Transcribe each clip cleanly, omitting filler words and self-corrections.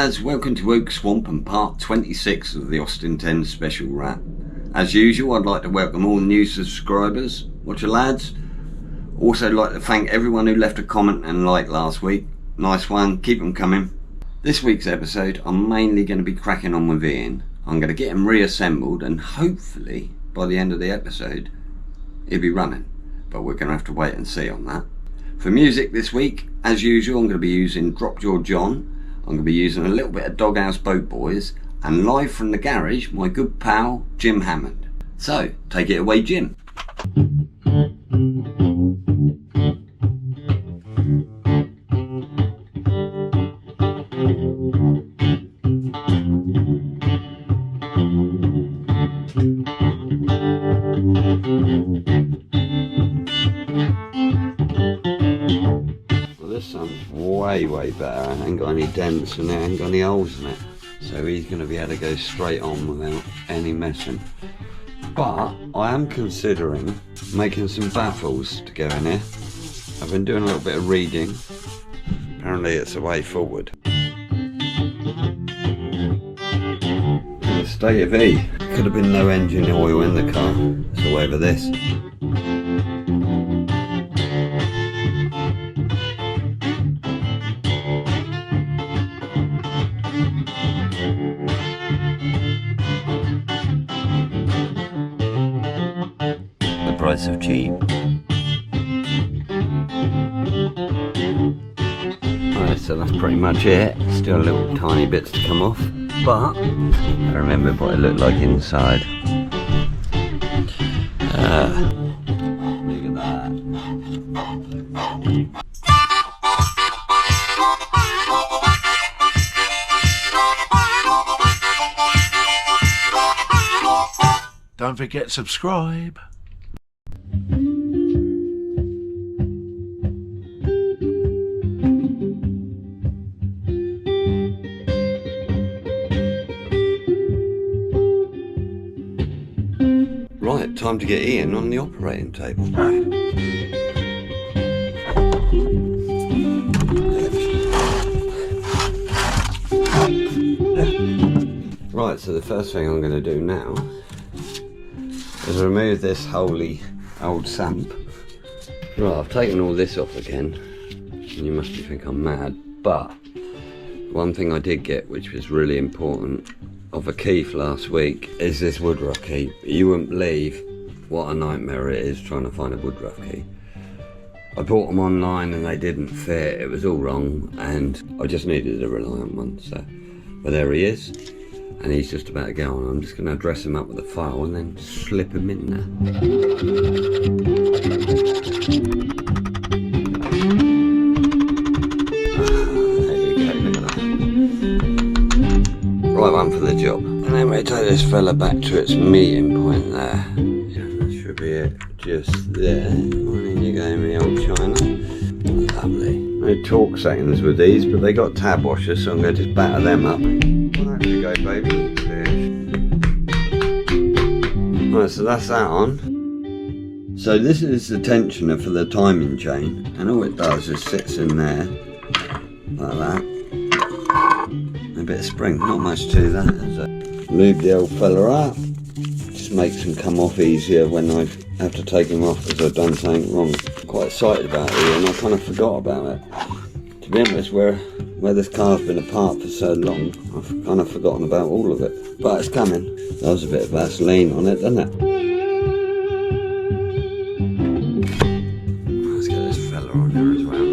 lads, welcome to Oak Swamp and part 26 of the Austin 10 special wrap. As usual, I'd like to welcome all new subscribers. Watcher lads. Also like to thank everyone who left a comment and like last week. Nice one, keep them coming. This week's episode, I'm mainly going to be cracking on with Ian. I'm going to get him reassembled and hopefully by the end of the episode he'll be running. But we're going to have to wait and see on that. For music this week, as usual, I'm going to be using Drop Jaw John. I'm going to be using a little bit of Doghouse Boat Boys, and live from the garage, my good pal, Jim Hammond. So, take it away, Jim. This one's way better. It ain't got any dents and it ain't got any holes in it, so he's going to be able to go straight on without any messing. But I am considering making some baffles to go in here. I've been doing a little bit of reading. Apparently it's the way forward. The state of E. Could have been no engine oil in the car, so over this. Price of cheap. Alright, so that's pretty much it. Still little tiny bits to come off, but I remember what it looked like inside. Look at that. Don't forget to subscribe. Right, time to get Ian on the operating table. Right, so the first thing I'm going to do now is remove this holy old sump. Right, I've taken all this off again, and you must be thinking I'm mad, but one thing I did get, which was really important, of a key for last week, is this woodruff key. You wouldn't believe what a nightmare it is trying to find a woodruff key. I bought them online and they didn't fit, it was all wrong, and I just needed a reliant one, so, but there he is, and he's just about to go on. I'm just going to dress him up with a file and then slip him in there. Right one for the job. And then we take this fella back to its meeting point there. Yeah, that should be it, just there. On you go, me old China. Lovely. No torque settings with these, but they got tab washers, so I'm going to just batter them up. There we go, baby. Right, so that's that on. So this is the tensioner for the timing chain, and all it does is sits in there, like that. A bit of spring, not much to that, is it? Lube the old fella up, just makes him come off easier when I have to take him off because I've done something wrong. Quite excited about it, and I kind of forgot about it. To be honest, where this car's been apart for so long, I've kind of forgotten about all of it. But it's coming. That was a bit of Vaseline on it, doesn't it? Let's get this fella on there as well.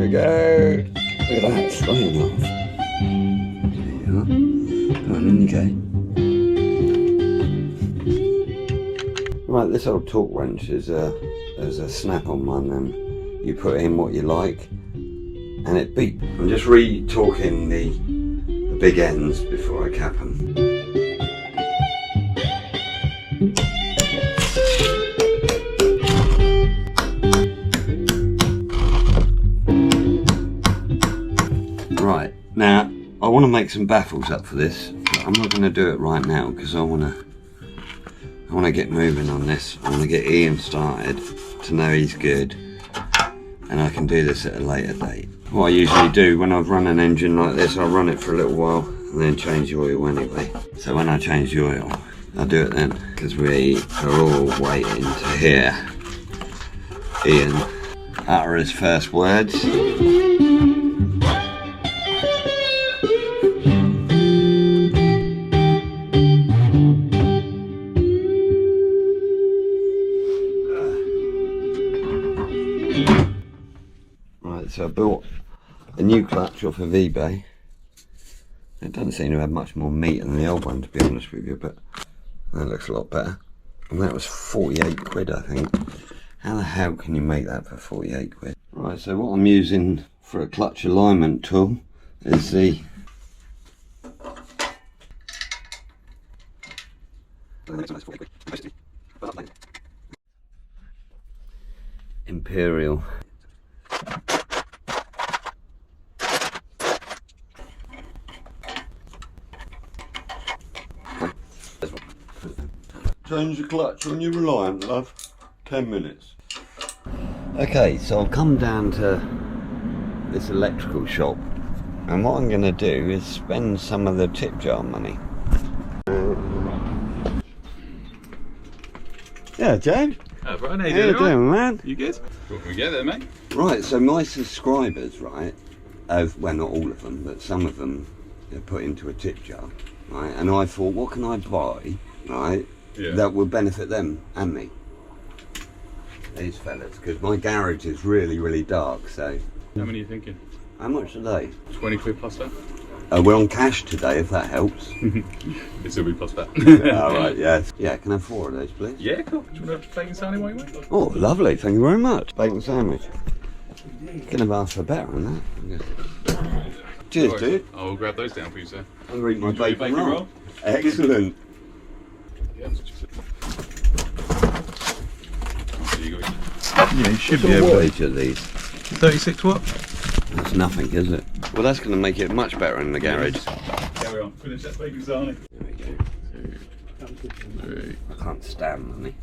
Go. Look at that, it's flying off. There you are. Go on, in you go. Right, this old torque wrench is there's a snap-on one, and you put in what you like, and it beeps. I'm just re-torquing the big ends before I cap them. Right, now I want to make some baffles up for this. I'm not going to do it right now because I want to get moving on this. I want to get Ian started to know he's good, and I can do this at a later date. What I usually do when I've run an engine like this, I run it for a little while and then change the oil anyway. So when I change the oil, I'll do it then, because we are all waiting to hear Ian utter his first words. Right, so I bought a new clutch off of eBay. It doesn't seem to have much more meat than the old one, to be honest with you, but that looks a lot better. And that was 48 quid, I think. How the hell can you make that for 48 quid? Right, so what I'm using for a clutch alignment tool is the Imperial. Change the clutch on your Reliant, love. 10 minutes. Okay, so I've come down to this electrical shop, and what I'm going to do is spend some of the tip jar money. Yeah, James. Hi, Brian. How How you doing, man? You good? What can we get there, mate? Right, so my subscribers, right, well, not all of them, but some of them are put into a tip jar, right, and I thought, what can I buy, right, that will benefit them and me? These fellas, because my garage is really, really dark, so... How many are you thinking? How much are they? 20 quid plus that? We're on cash today, if that helps. It's will be plus that. Alright, yes. Yeah, can I have 4 of those, please? Yeah, cool. Do you want a bacon sandwich while you wait? Oh, lovely, thank you very much. Bacon sandwich. Couldn't have asked for better than that. Cheers, dude. I'll grab those down for you, sir. I'm going to eat my Enjoy your bacon bacon roll. roll. Excellent. Yeah, that's what you said. There you go. Yeah, you should What be able to. wattage are these? 36 watt. That's nothing, is it? Well, that's going to make it much better in the garage. Carry on. Finish that bacon sandwich. There we go. I can't stand money.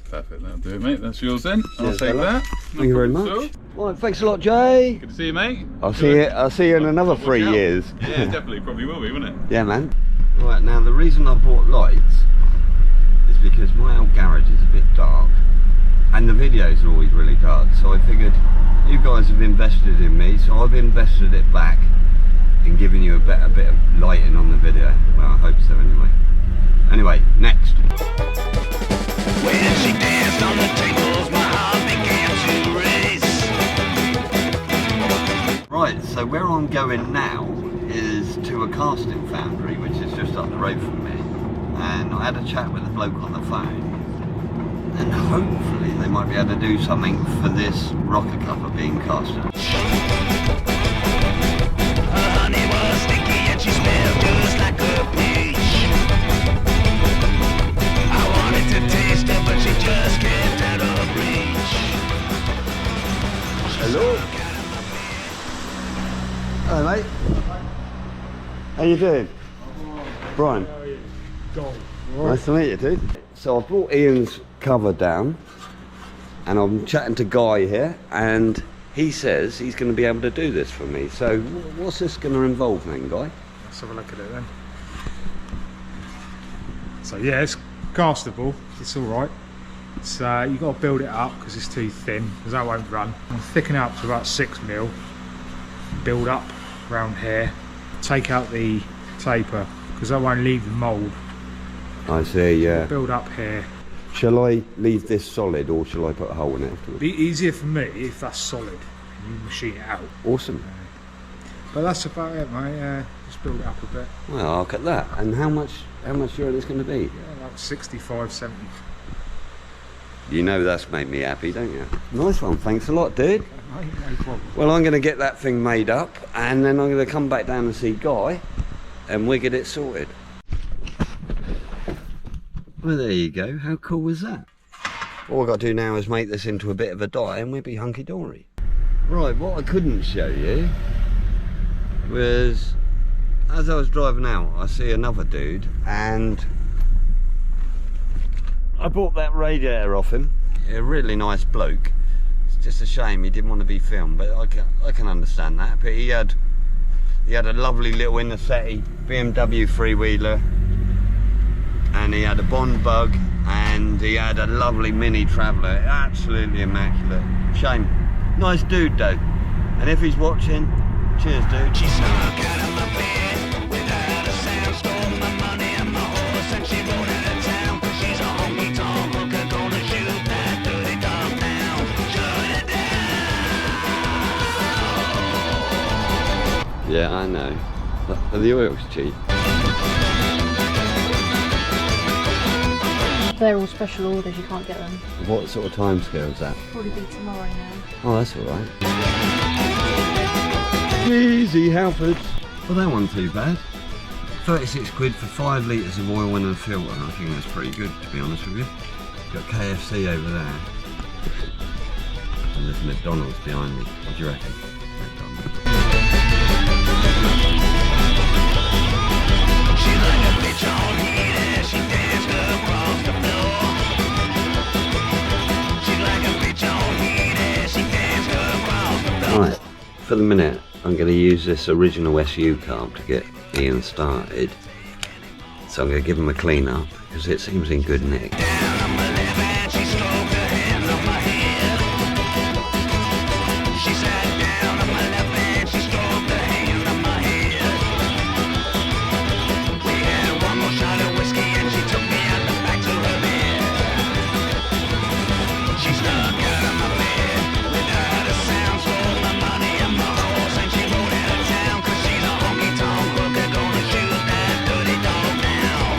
Perfect, that'll do it, mate. That's yours then. I'll Cheers, take fella. that. Thank you very much. Right, thanks a lot, Jay. Good to see you, mate. I'll see you in another 3 Watch out. years. Yeah, definitely. Probably will be, won't it? Yeah, man. Right, now the reason I bought lights is because my old garage is a bit dark and the videos are always really dark, so I figured you guys have invested in me, so I've invested it back in giving you a better bit of lighting on the video. Well, I hope so anyway. Anyway, next. When she danced on the tables, my heart began to race. Right, so where I'm going now is to a casting foundry, which is just up the road from me. And I had a chat with the bloke on the phone. And hopefully they might be able to do something for this rocker cover being casted. Her honey was sticky and she smelled just like a peach. I wanted to taste her, but she just kept out of reach. Hello. Hello, mate. How you doing? Brian. How are you? Gold. Nice to meet you, dude. So I've brought Ian's cover down, and I'm chatting to Guy here, and he says he's going to be able to do this for me. So what's this going to involve then, Guy? Let's have a look at it then. So yeah, it's castable. It's all right. It's you got to build it up because it's too thin, because that won't run. And thicken it up to about 6mm. Build up around here. Take out the taper because that won't leave the mould. I see, yeah. Build up here. Shall I leave this solid, or shall I put a hole in it afterwards? Be easier for me if that's solid and you machine it out. Awesome. But that's about it, mate. Just build it up a bit. Well, I'll get that. And how much euro is going to be? Yeah, like 65, 70. You know that's made me happy, don't you? Nice one. Thanks a lot, dude. Mate, no problem. Well, I'm going to get that thing made up, and then I'm going to come back down and see Guy, and we'll get it sorted. Well, there you go. How cool was that? All I've got to do now is make this into a bit of a die, and we'll be hunky-dory. Right, what I couldn't show you was as I was driving out, I see another dude, and I bought that radiator off him. A really nice bloke. It's just a shame he didn't want to be filmed, but I can understand that. But he had a lovely little Intercity BMW three-wheeler, and he had a Bond bug, and he had a lovely Mini Traveller, absolutely immaculate. Shame. Nice dude though, and if he's watching, cheers dude. She snuck out of my bed without a sound, stole my money and my horse, and she rode out of town. 'Cause she's a honky-tonk hooker, gonna shoot that dirty dog down. Shoot it down. Yeah, I know. But the oil's cheap. They're all special orders, you can't get them. What sort of time scale is that? Probably be tomorrow now. Oh, that's alright. Easy, Halfords. Well, that wasn't too bad. 36 quid for 5 litres of oil and a filter. I think that's pretty good, to be honest with you. Got KFC over there. And there's McDonald's behind me. What do you reckon? McDonald's. She's like a bitch on heat as she dances across the floor. She's like a bitch on heat as she dances across the floor. Right, for the minute, I'm going to use this original SU carb to get Ian started. So I'm going to give him a clean up because it seems in good nick. Down on my left hand, she stroked her hand on my head. She sat down on my left hand, she stroked her hand on my head. We had one more shot of whiskey and she took me out the back to her bed. She snuck out of my bed without a sound, stole my money and my horse, and she rode out of town. 'Cause she's a honky-tonk hooker, gonna shoot that dirty dog down.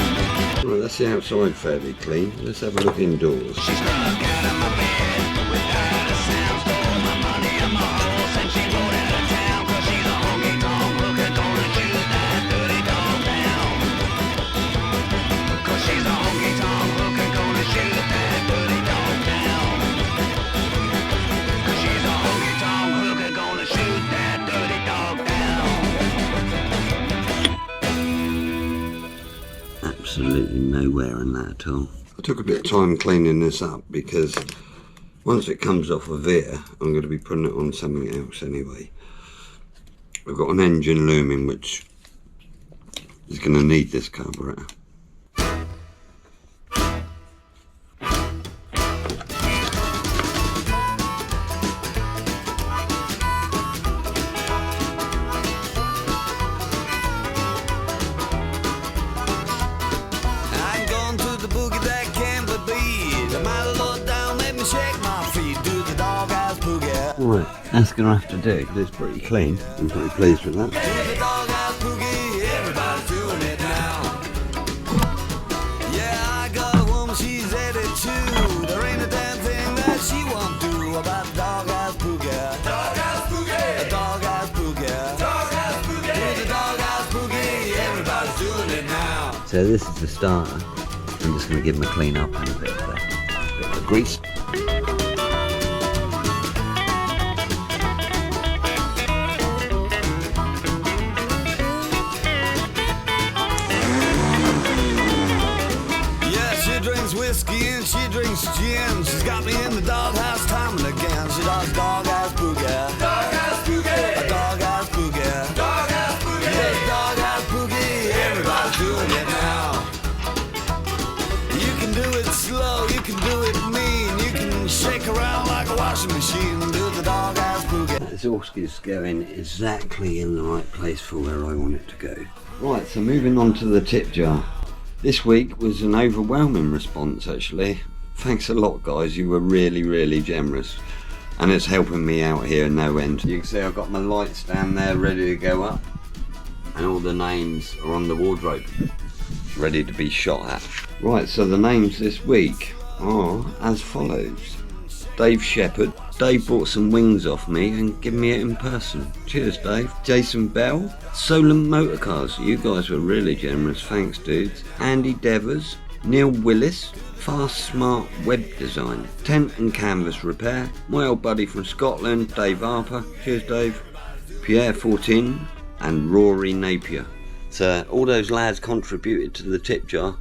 Right, that's the outside fairly clean. Let's have a look indoors. She snuck out of my bed without a sound, stole my money and my horse, and she rode out of town. 'Cause she's a honky-tonk hooker, gonna shoot that dirty dog down. 'Cause she's a honky-tonk hooker, gonna shoot that dirty dog down. 'Cause she's a honky-tonk hooker, gonna shoot that dirty dog down. Absolutely nowhere in that at all. I took a bit of time cleaning this up because once it comes off of here, I'm going to be putting it on something else anyway. I've got an engine looming which is going to need this carburetor. I'm going to the boogie that can't be beat. I'm out of low down, let me shake my feet. Do the dog ass boogie. Right, that's going to have to do. It's pretty clean. I'm pretty pleased with that. Do the dog ass boogie, everybody's doing it now. Yeah, I got a woman, she's 82. There ain't a damn thing that she won't do about dog ass boogie. Dog ass boogie. A dog ass boogie. Dog ass boogie. Do the dog ass boogie, everybody's doing it now. So this is the starter. I'm just going to give him a clean up and a bit of grease. Yeah, she drinks whiskey and she drinks gin. She's got me in the doghouse time and again. She does dog ass boogie. Dog ass boogie. A dog ass boogie. Dog ass boogie. She does dog ass boogie. Everybody's doing it now. You can do it slow, you can do it mean. You can shake around like a washing machine. Do the dog ass boogie. That exhaust is going exactly in the right place for where I want it to go. Right, so moving on to the tip jar. This week was an overwhelming response actually. Thanks a lot guys, you were really generous. And it's helping me out here no end. You can see I've got my lights down there ready to go up. And all the names are on the wardrobe, ready to be shot at. Right, so the names this week are as follows. Dave Shepherd. Dave bought some wings off me and given me it in person. Cheers Dave. Jason Bell. Solent Motorcars. You guys were really generous, thanks dudes. Andy Devers. Neil Willis. Fast Smart Web Design. Tent and Canvas Repair. My old buddy from Scotland, Dave Harper. Cheers Dave. Pierre Fortin and Rory Napier. But all those lads contributed to the tip jar.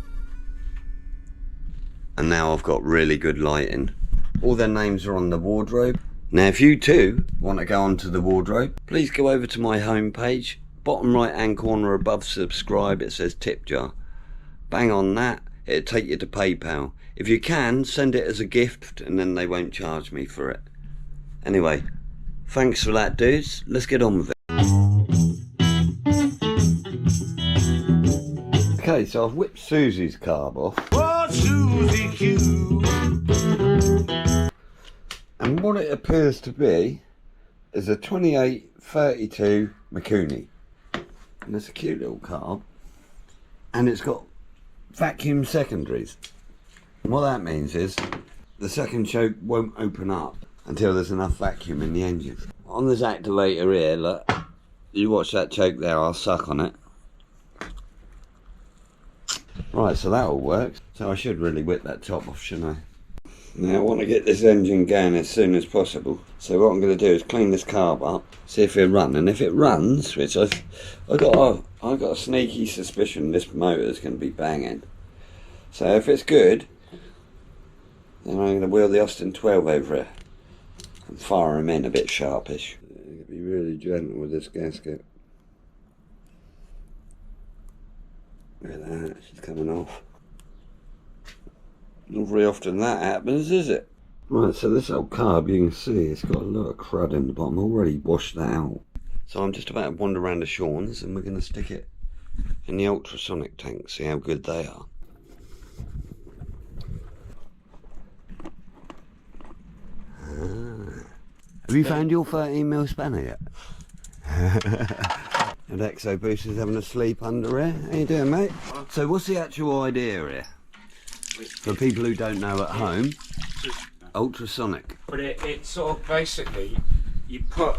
And now I've got really good lighting. All their names are on the wardrobe. Now if you too want to go onto the wardrobe, please go over to my homepage. Bottom right hand corner above subscribe, it says tip jar. Bang on that, it'll take you to PayPal. If you can, send it as a gift and then they won't charge me for it. Anyway, thanks for that, dudes. Let's get on with it. Okay, so I've whipped Susie's carb off. Oh, Susie Q. And what it appears to be is a 2832 Mikuni. And it's a cute little carb. And it's got vacuum secondaries. And what that means is the second choke won't open up until there's enough vacuum in the engine. On this activator here, look, you watch that choke there, I'll suck on it. Right, so that all works. So I should really whip that top off, shouldn't I? Now I want to get this engine going as soon as possible. So what I'm going to do is clean this carb up, see if it'll run. And if it runs, which I've got a sneaky suspicion this motor is going to be banging. So if it's good, then I'm going to wheel the Austin 12 over it and fire him in a bit sharpish. Be really gentle with this gasket. Look at that, she's coming off. Not very often that happens, is it? Right, so this old carb, you can see it's got a lot of crud in the bottom. I've already washed that out. So I'm just about to wander around the Shawns and we're going to stick it in the ultrasonic tank, see how good they are. Have you found your 13mm spanner yet? And Exo Booster's having a sleep under here. How you doing, mate? So what's the actual idea here? For people who don't know at home, ultrasonic. But it's sort of basically, you put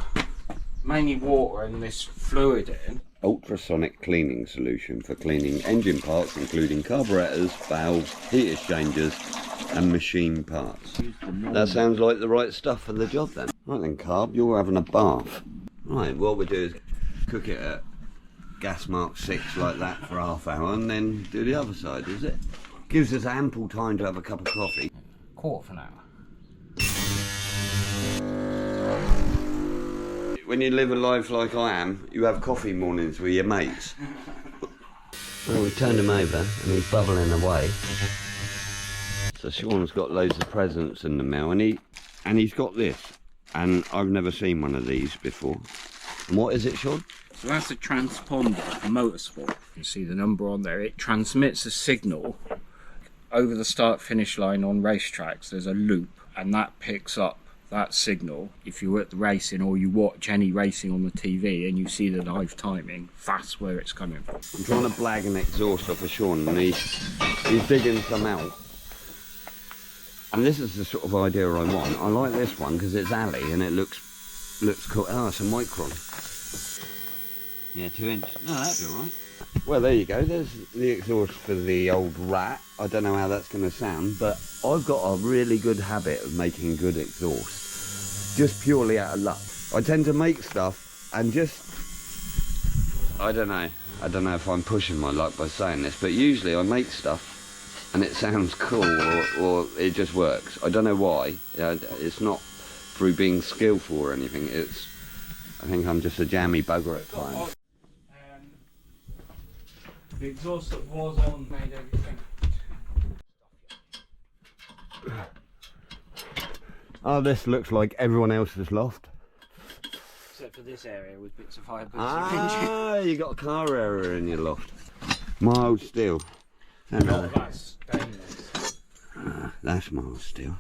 mainly water and this fluid in. Ultrasonic cleaning solution for cleaning engine parts, including carburetors, valves, heat exchangers, and machine parts. That sounds like the right stuff for the job then. Right then, carb, you're having a bath. Right, what we do is cook it at gas mark 6 like that for half hour and then do the other side, is it? Gives us ample time to have a cup of coffee. Quarter of an hour. When you live a life like I am, you have coffee mornings with your mates. Well, we turned him over and he's bubbling away. So Sean's got loads of presents in the mail and he's got this. And I've never seen one of these before. And what is it, Sean? So that's a transponder, a motorsport. You see the number on there. It transmits a signal over the start-finish line on racetracks. There's a loop, and that picks up that signal. If you're at the racing or you watch any racing on the TV and you see the live timing, that's where it's coming from. I'm trying to blag an exhaust off of Sean, and he's digging some out. And this is the sort of idea I want. I like this one because it's alley and it looks cool. Oh, it's a Micron. Yeah, 2 inch. No, that'd be alright. Well, there you go. There's the exhaust for the old rat. I don't know how that's going to sound, but I've got a really good habit of making good exhaust, just purely out of luck. I tend to make stuff and just, I don't know if I'm pushing my luck by saying this, but usually I make stuff and it sounds cool or it just works. I don't know why. It's not through being skillful or anything. I think I'm just a jammy bugger at times. The exhaust that was on made everything. Oh, this looks like everyone else's loft. Except for this area with bits of fibre. Ah, you got a car area in your loft. Mild steel. That's stainless. That's mild steel.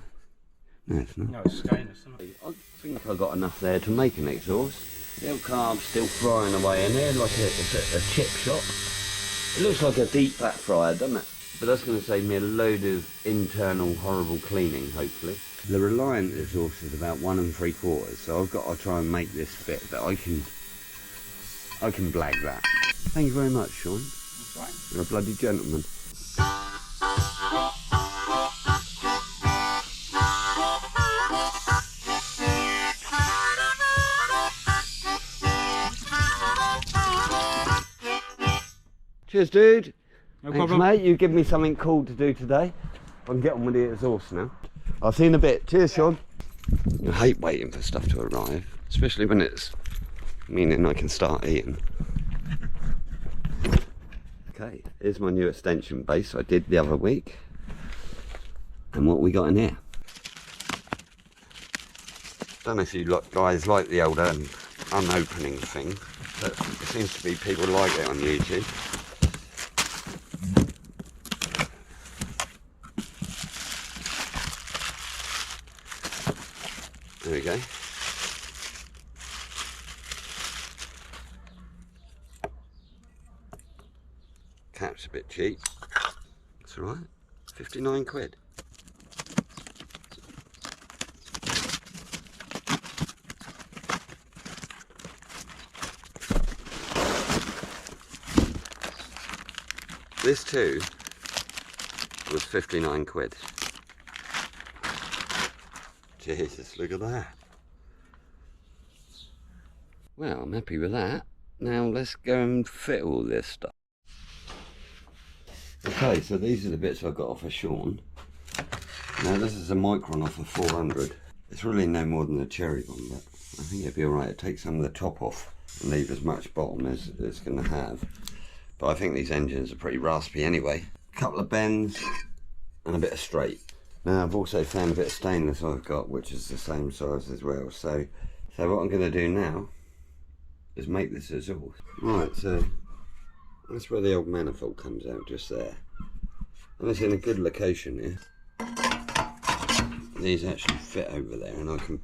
No, it's not. No, it's stainless, isn't it? I think I got enough there to make an exhaust. The old carb's still frying away in there like it's a chip shop. It looks like a deep fat fryer, doesn't it? But that's going to save me a load of internal horrible cleaning, hopefully. The Reliant exhaust is about 1 3/4, so I've got to try and make this fit that I can blag that. Thank you very much, Sean. That's right. You're a bloody gentleman. Cheers, dude. No Thanks, problem. mate. You give me something cool to do today. I can get on with the exhaust now. I'll see you in a bit. Cheers, Sean. I hate waiting for stuff to arrive, especially when it's meaning I can start eating. Okay, here's my new extension base I did the other week. And what we got in here. Don't know if you guys like the old unopening thing, but it seems to be people like it on YouTube. There we go. Cap's a bit cheap. It's alright. 59 quid. This too was 59 quid. Jesus, look at that. Well, I'm happy with that. Now let's go and fit all this stuff. Okay, so these are the bits I got off of Sean. Now this is a Micron off of 400. It's really no more than a cherry one, but I think it'd be alright. It takes some of the top off and leave as much bottom as it's going to have. But I think these engines are pretty raspy anyway. A couple of bends and a bit of straight. Now I've also found a bit of stainless I've got, which is the same size as well. So what I'm going to do now is make this exhaust. Right, so that's where the old manifold comes out, just there. And it's in a good location here. These actually fit over there and I can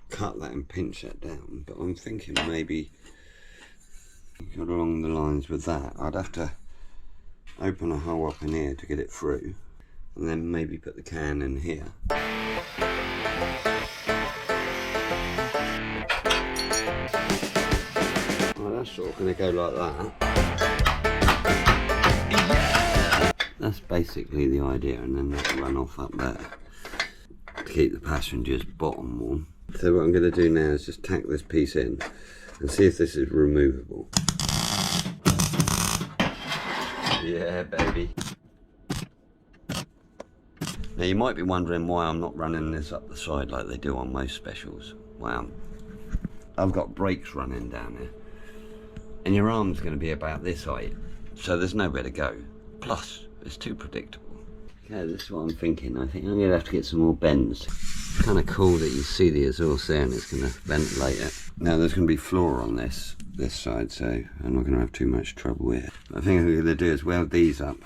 cut that and pinch that down. But I'm thinking maybe go along the lines with that. I'd have to open a hole up in here to get it through. And then maybe put the can in here. Well, that's sort of going to go like that. That's basically the idea, and then that'll run off up there to keep the passenger's bottom warm. So what I'm going to do now is just tack this piece in and see if this is removable. Yeah, baby. Now you might be wondering why I'm not running this up the side like they do on most specials. Well, I've got brakes running down here. And your arm's going to be about this height, so there's nowhere to go. Plus, it's too predictable. Okay, this is what I'm thinking. I think I'm going to have to get some more bends. It's kind of cool that you see the exhaust there and it's going to ventilate it. Now there's going to be floor on this side, so I'm not going to have too much trouble here. I think what I'm going to do is weld these up,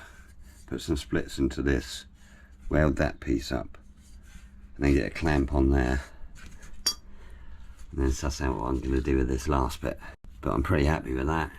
put some splits into this, weld that piece up, and then get a clamp on there, and then suss out what I'm going to do with this last bit. But I'm pretty happy with that.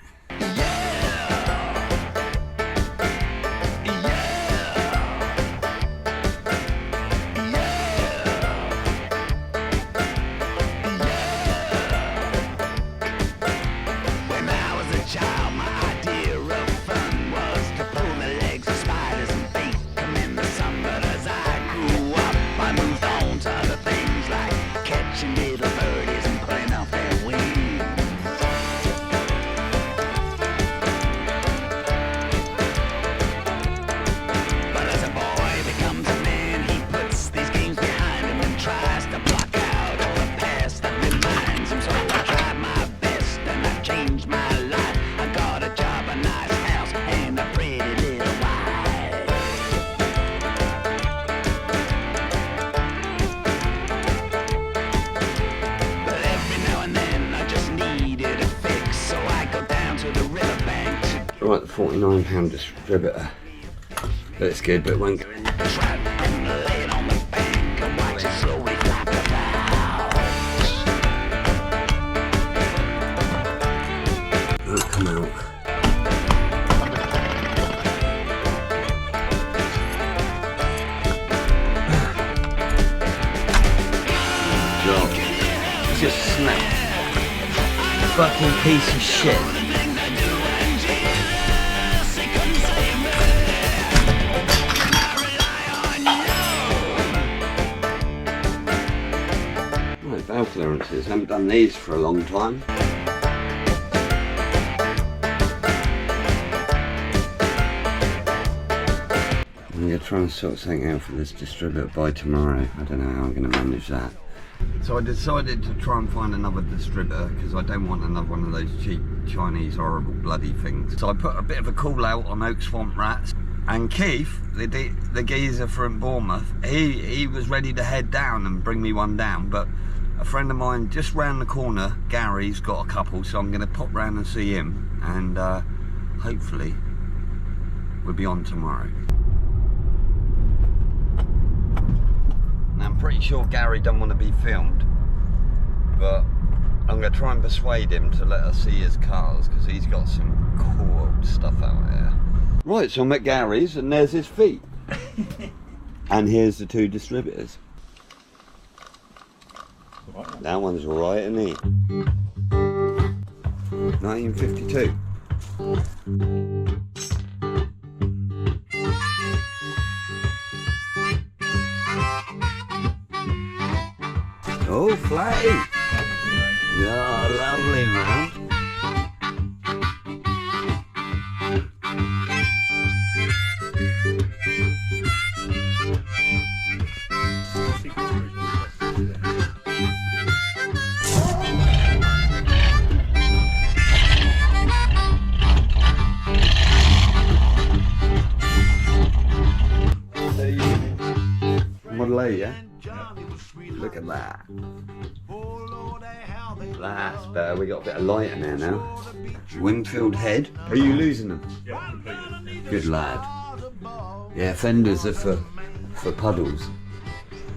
Right, the £49 distributor. That's good, but it won't go in. It'll come out. God. It's just snapped. Fucking piece of shit. Valve clearances, haven't done these for a long time. I'm going to try and sort something out for this distributor by tomorrow. I don't know how I'm going to manage that. So I decided to try and find another distributor because I don't want another one of those cheap Chinese horrible bloody things. So I put a bit of a call out on Oak Swamp Rats, and Keith, the geezer from Bournemouth, he was ready to head down and bring me one down, but a friend of mine just round the corner, Gary's got a couple, so I'm going to pop round and see him, and hopefully we'll be on tomorrow. Now I'm pretty sure Gary don't want to be filmed, but I'm going to try and persuade him to let us see his cars because he's got some cool stuff out there. Right, so I'm at Gary's and there's his feet. And here's the two distributors. That one's alright, isn't he? 1952. Oh, flatty. Yeah, lovely, man. Model A, yeah? Look at that. That's better. We got a bit of light in there now. Winfield head. Are you losing them? Yeah, completely. Good lad. Yeah, fenders are for puddles.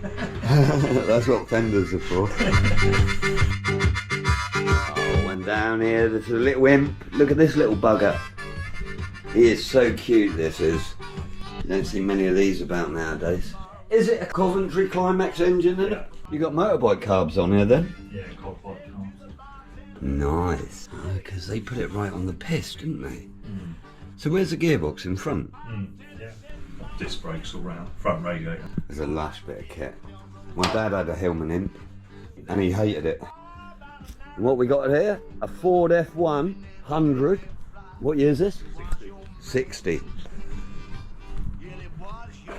That's what fenders are for. Oh, and down here there's a little imp. Look at this little bugger. He is so cute, this is. You don't see many of these about nowadays. Is it a Coventry Climax engine in it? You got motorbike carbs on here then? Yeah, cold white carbs. Nice. Because they put it right on the piss, didn't they? Mm. So where's the gearbox in front? Yeah. Disc brakes all round, front radiator. There's a lush bit of kit. My dad had a Hillman imp and he hated it. And what we got here? A Ford F1 100. What year is this? 60.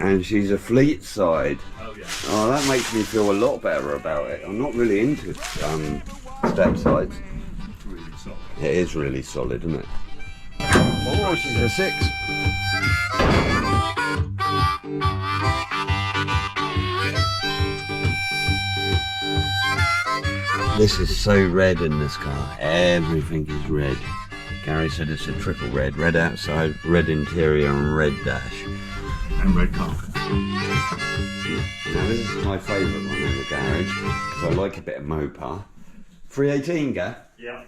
And she's a fleet side. Oh yeah. Oh, that makes me feel a lot better about it. I'm not really into step sides. It's really solid. It is really solid, isn't it? Oh, she's a 6. This is so red in this car. Everything is red. Gary said it's a triple red. Red outside, red interior and red dash. And red carpet. Now this is my favourite one in the garage because I like a bit of Mopar. 318, Gav? Yeah.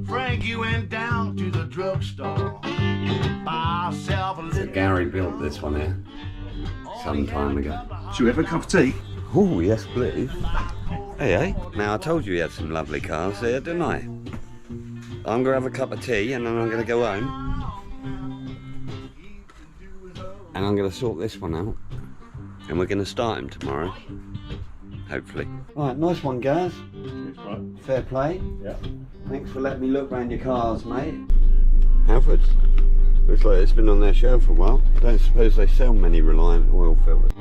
Frankie went down to the drugstore. Buy herself a So little. Gary built this one here some time ago. Should we have a cup of tea? Oh, yes please. Hey. Now I told you he had some lovely cars here, didn't I? I'm going to have a cup of tea and then I'm going to go home. And I'm going to sort this one out. And we're going to start him tomorrow. Hopefully. Right, nice one, guys. Right. Fair play. Yeah. Thanks for letting me look round your cars, mate. Halfords. Looks like it's been on their shelf for a while. I don't suppose they sell many Reliant oil filters.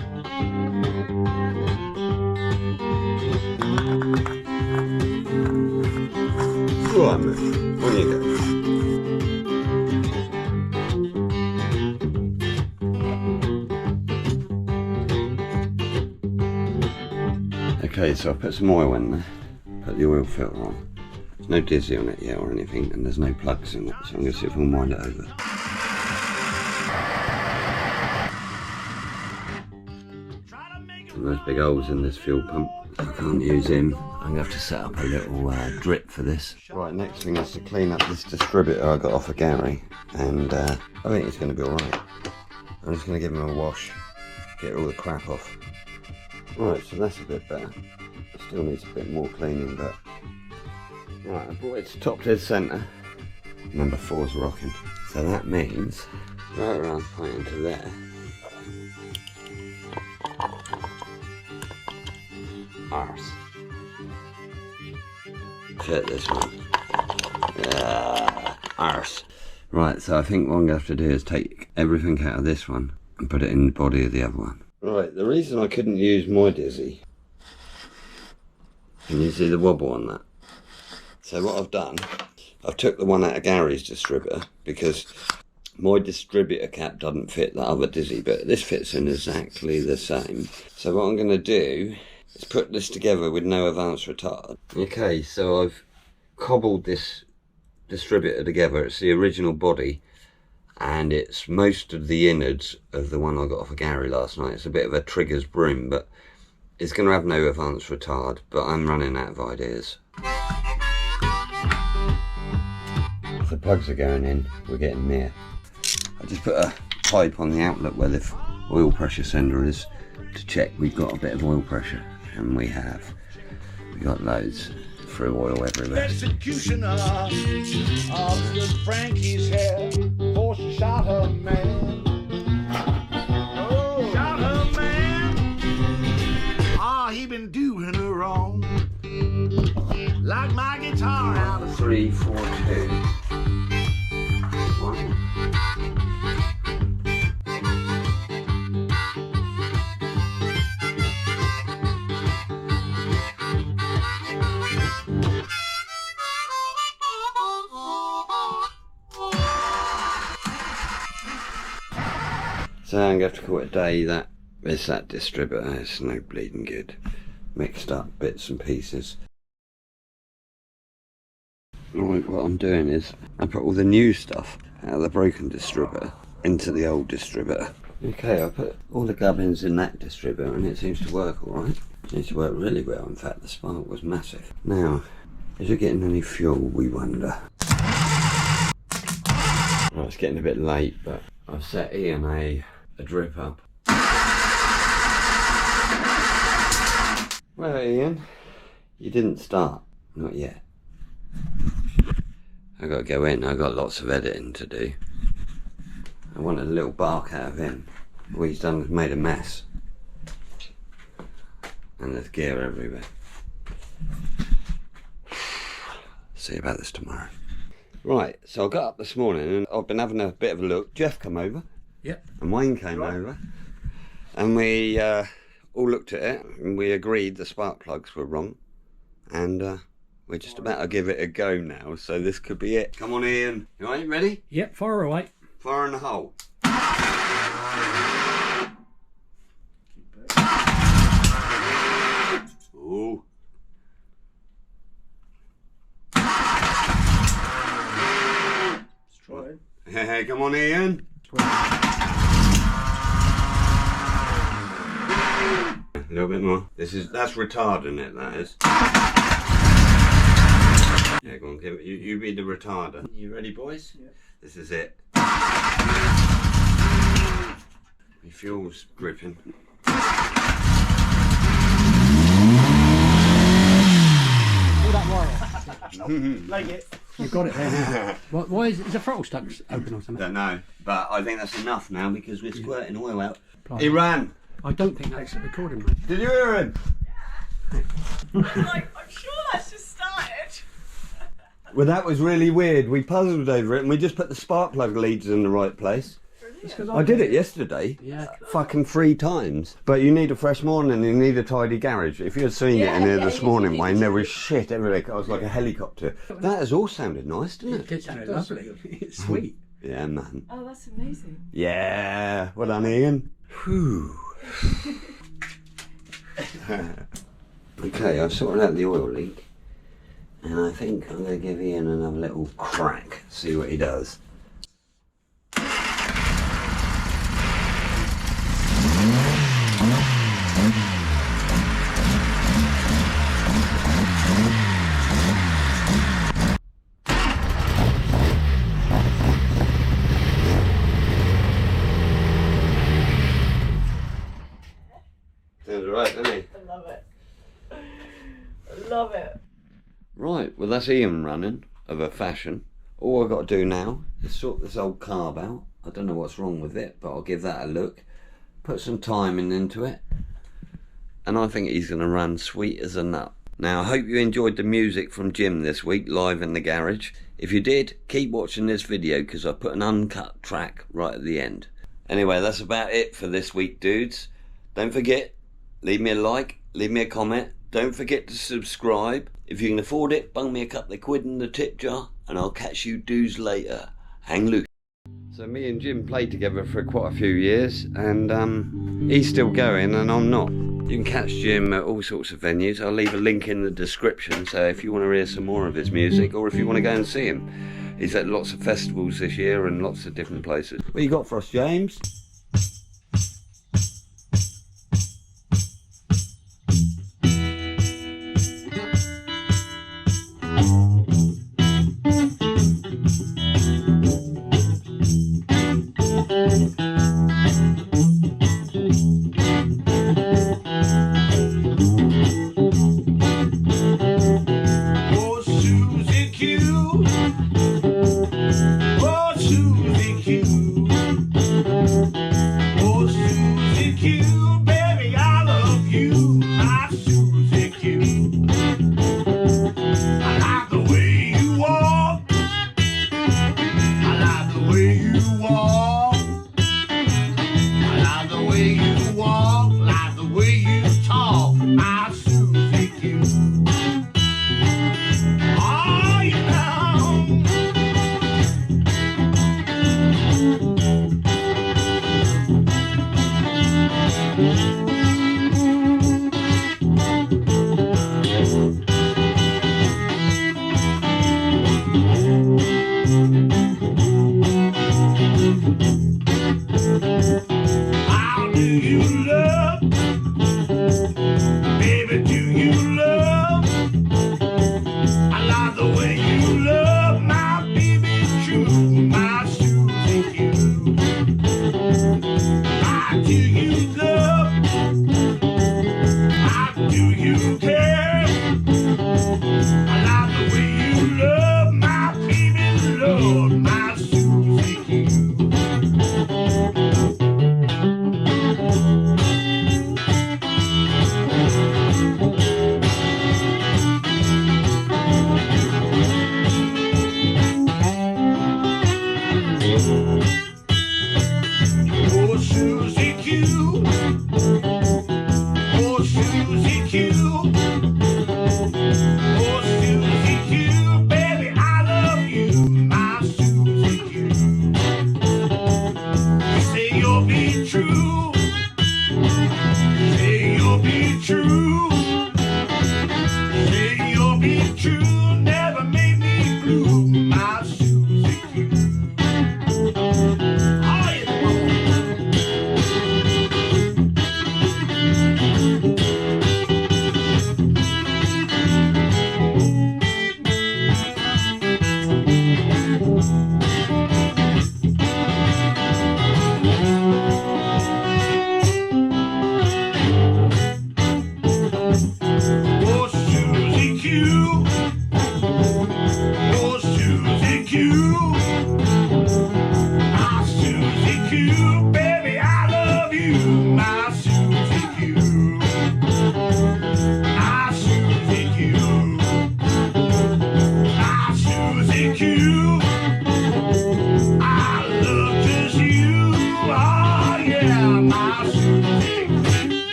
Go on, mate. On you go. Okay, so I put some oil in there. Put the oil filter on. There's no dizzy on it yet or anything, and there's no plugs in it, so I'm going to see if I can wind it over. And those big holes in this fuel pump, I can't use him. I'm going to have to set up a little drip for this. Right, next thing is to clean up this distributor I got off of Gary, and I think it's going to be alright. I'm just going to give him a wash, get all the crap off. Right, so that's a bit better. It still needs a bit more cleaning, but... Right, I brought it to top dead centre. Number 4's rocking. So that means, right around pointing to there. Arse. Check this one. Arse. Right, so I think what I'm going to have to do is take everything out of this one and put it in the body of the other one. Right, the reason I couldn't use my dizzy, can you see the wobble on that? So what I've done, I've took the one out of Gary's distributor because my distributor cap doesn't fit the other dizzy, but this fits in exactly the same. So what I'm going to do is put this together with no advance retard. Okay, so I've cobbled this distributor together. It's the original body, and it's most of the innards of the one I got off of Gary last night. It's a bit of a triggers broom, but it's going to have no advance retard, but I'm running out of ideas. The plugs are going in, we're getting near. I just put a pipe on the outlet where the oil pressure sender is to check we've got a bit of oil pressure, and we have. We got loads. Through oil everywhere. Executioner of good Frankie's hair, for she shot her man. Oh, shot her man. Ah, he been doing her wrong. Like my guitar out of 3, 4, 2. 1. So I'm going to have to call it a day. That distributor. It's no bleeding good. Mixed up bits and pieces. Right, what I'm doing is I put all the new stuff out of the broken distributor into the old distributor. Okay, I put all the gubbins in that distributor and it seems to work alright. It seems to work really well. In fact, the spark was massive. Now, is it getting any fuel, we wonder? Well, it's getting a bit late, but I've set Ian a drip up. Well, Ian, you didn't start. Not yet. I got to go in. I got lots of editing to do. I wanted a little bark out of him. What he's done is made a mess. And there's gear everywhere. See about this tomorrow. Right, so I got up this morning and I've been having a bit of a look. Jeff came over. Yep. And Wayne came over. And we all looked at it and we agreed the spark plugs were wrong. And we're just about to give it a go now, so this could be it. Come on, Ian. You all right, ready? Yep, fire away. Fire in the hole. Ooh. Let's try it. Hey, come on, Ian. A little bit more. That's retarding it, that is. Yeah, go on, give it. You be the retarder. You ready, boys? Yeah. This is it. My fuel's gripping. All that wire. like it. You've got it there now. Why is the throttle stuck open or something? Don't know, but I think that's enough now because we're squirting oil out. Blimey. He ran. I don't think that's recording, mate. Did you hear him? I'm sure that's just started. Well, that was really weird. We puzzled over it and we just put the spark plug leads in the right place. I did it yesterday. Yeah. Fucking 3 times. But you need a fresh morning and you need a tidy garage. If you had seen it in here this morning, Wayne, there was shit everywhere. I was like a helicopter. That has all sounded nice, didn't it? It sounded lovely. It's sweet. Yeah, man. Oh, that's amazing. Yeah. Well done, Ian. Whew. Okay, I've sorted out the oil leak. And I think I'm going to give Ian another little crack. See what he does. Sounds right, doesn't he? I love it. I love it. Right, well that's Ian running of a fashion. All I've got to do now is sort this old carb out. I don't know what's wrong with it, but I'll give that a look. Put some timing into it. And I think he's going to run sweet as a nut. Now, I hope you enjoyed the music from Jim this week, live in the garage. If you did, keep watching this video because I put an uncut track right at the end. Anyway, that's about it for this week, dudes. Don't forget, leave me a like, leave me a comment. Don't forget to subscribe. If you can afford it, bung me a couple of quid in the tip jar, and I'll catch you dudes later. Hang loose. So me and Jim played together for quite a few years, and he's still going and I'm not. You can catch Jim at all sorts of venues. I'll leave a link in the description, so if you want to hear some more of his music, or if you want to go and see him. He's at lots of festivals this year and lots of different places. What you got for us, James?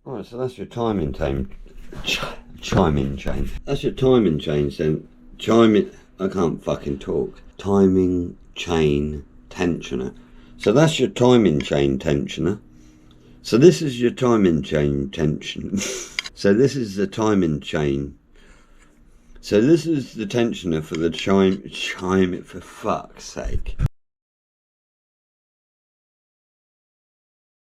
Alright, so that's your timing chain. Chiming chain. That's your timing chain then. I can't fucking talk. Timing chain tensioner. So that's your timing chain tensioner. So this is your timing chain tension. So this is the timing chain. So this is the tensioner for the chime, for fuck's sake.